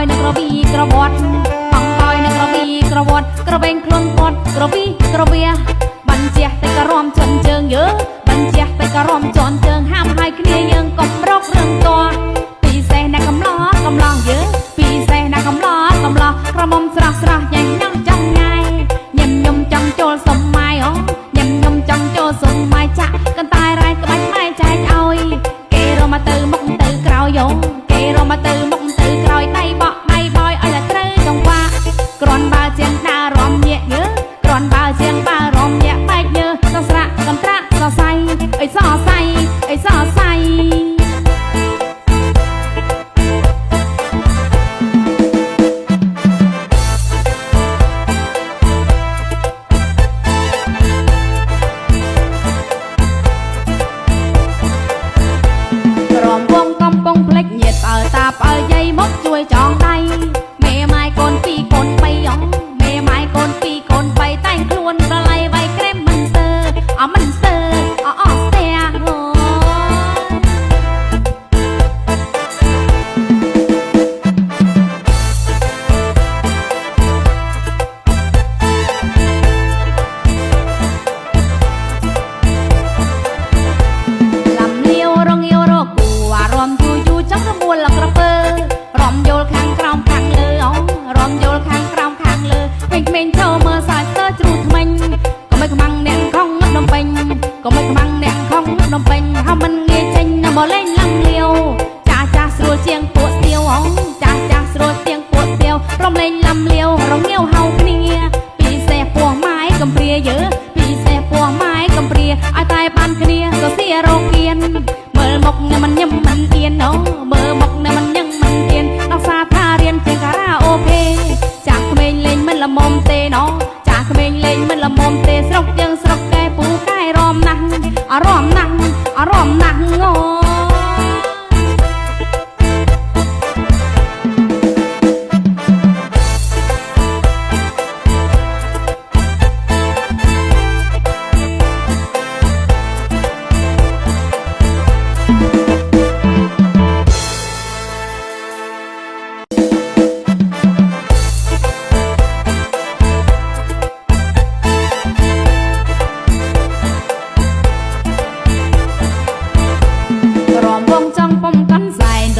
នឹងក្រវីក្រវត្តបងបយនឹងក្រវីក្រវត្តក្រវែងខ្លួនគាត់ក្រវីក្រវាបញ្ជាតែក៏រំជន់ជើងយើបញ្ជាតែក៏រំជន់ជើងហាមឲ្យគ្នាយើងកុំរករឿងតពិសេសណាកំឡោកំឡោយើពិសេសណាកំឡោកំឡោក្រមុំស្រស់ស្រស់ញ៉ាំញ៉ាំចង់ថ្ងៃញ៉ាំញ៉ុំចង់ចូលសុំម៉ាយអូញ៉ាំញ៉ុំចង់ចូលសុំម៉ាយចាក់កន្តែរ៉ែក្បាច់ម៉ាយចែកឲ្យគេរមមកទៅមុខទៅក្រោយយោគេរមមកទៅមុខទៅក្រោយដៃបក់ដៃបយឲ្យតែត្រូវចង្វាក់គ្រាន់បើជាងដើររំញាក់យើគ្រាន់បើជាងដើររំញាក់បែកយើសស្រាក់កន្ត្រាក់សរសៃអីសរសៃអីសរសៃជួយចងដៃមេម៉ាយកូនពីរកូនបីអងមេម៉ាយកូនពីរកូនបីតែងខ្លួនប្រឡ័យវាយក្រែមមិនស្ទើមិនស្ទើអស្ទះលំលាវរងយោរកគូអារម្មណ៍យូរចាំរមួលក្រពើរំយល់ខាងក្រោមខាងលើអងរំយល់ខាងក្រោមខាងលើពេញក្មេងចូលមើលសាច់ស្ទើជ្រូថ្មិញក៏មិនខ្មាំងអ្នកខំងឹតនំពេញក៏មិនខ្មាំងអ្នកខំងឹតនំពេញហើយមិនងាយចេញណាមកលេងលំលាវចាស់ចាស់ស្រួលជាងពួកស្ទៀវអងចាស់ចាស់ស្រួលជាងពួកស្ទៀវរំលេងលំលាវរងាវហៅគ្នាពីសេះពោះម៉ាយកំព្រាយើពីសេះពោះម៉ាយកំព្រាឲ្យតែបានគ្នាក៏សៀរោគៀនមើលមុខមិនញឹមមិនអៀនអូមើលមុខមិនញឹមមិនអៀនដល់សាថារៀនជាងការ៉ាអូខេចាស់ក្មេងលេងមិនល្មមទេណោចាស់ក្មេងលេងមិនល្មមទេស្រុកយើងស្រុកកែពូកែរំណាស់អារម្មណ៍ណាស់អារម្មណ៍ណាស់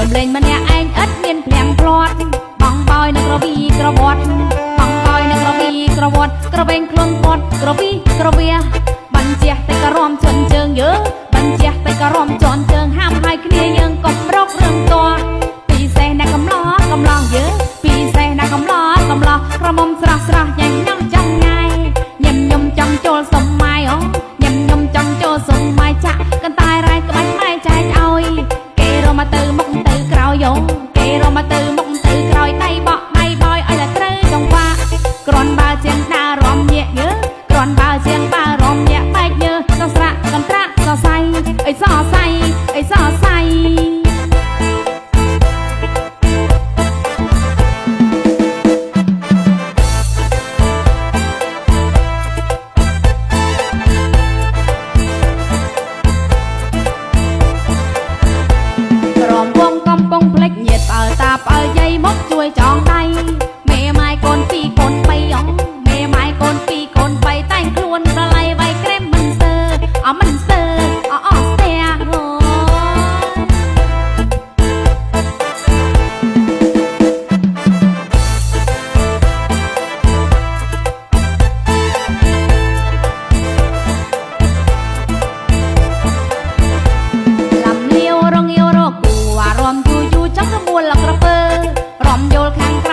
ងលេងម្នាក់ឯងឥតមានភ្លាំងព្រាត់បងបយនឹងក្រវីក្រវត្តបងបយនឹងក្រវីក្រវត្តក្រវែងខ្លួនគាត់ក្រវីក្រវាបញ្ជាតែក៏រំជន់ជើងយើបញ្ជាតែក៏រំជន់ជើងហាមឲ្យគ្នាយើងកុំរករឿងតពិសេសណាកំឡោកំឡោយើពិសេសណាកំឡោកំឡោក្រមុំស្រស់ស្រស់ញ៉ាំញ៉ាំចង់ថ្ងៃញ៉ាំញ៉ុំចង់ចូលសុំម៉ាយអូញ៉ាំញ៉ុំចង់ចូលសុំម៉ាយចាក់កន្តែរ៉ែក្បាច់ម៉ាយចែកឲ្យគេរមមកទៅមុខទៅក្រោយយោគេរមមកទៅមុខទៅក្រោយដៃបក់ដៃបយឲ្យតែត្រូវចង្វាក់គ្រាន់បើជាងដើររំញាក់យើគ្រាន់បើជាងដើររំញាក់បែកយើសស្រាក់កន្ត្រាក់សរសៃអីសរសៃអីសរសៃជួយចងដៃមេម៉ាយកូនពីរកូនបីអងមេម៉ាយកូនពីរកូនបីតែងខ្លួនប្រឡ័យវាយក្រែមមិនស្ទើមិនស្ទើអស្ទះលំលាវរងាវរកគូអារម្មណ៍យូរចាំរមួលក្រពើរំយល់ខាង